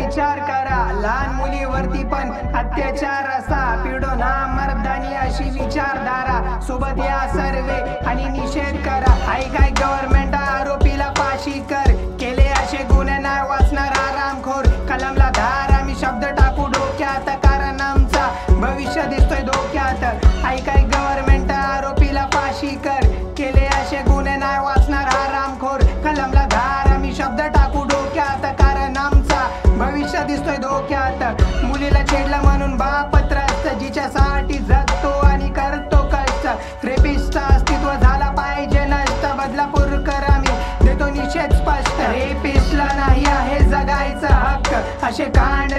विचार करा, लहान मुलीवरती पण अत्याचार असा पिढो ना मर्दानी अशी विचारधारा सोबत या सर्वे आणि निषेध करा. ऐकाय गव्हर्नमेंट आरोपीला फाशी कर, केले असे गुन्हे नाही वाचणार आरामखोर. कलमला धार आम्ही शब्द टाकू डोक्यात, कारण आमचा भविष्य दिसतोय धोक्यात. ऐकाय गव्हर्नमेंट आरोपीला फाशी कर, केले असे गुन्हे नाही वाचणार आरामखोर. कलमला धार आम्ही शब्द टाकू डोक्यात, कारण आमचा भविष्य दिसतोय धोक्यात. मुलीला छेडला म्हणून बाप त्रस्त, जिच्यासाठी जगतो आणि करतो कष्ट. रेपिस्ट अस्तित्व झाला पाहिजे नष्ट, बदलापूरकर आम्ही देतो निषेध स्पष्ट. रेपिस्टला नाही आहे जगायचा हक्क, असे कांड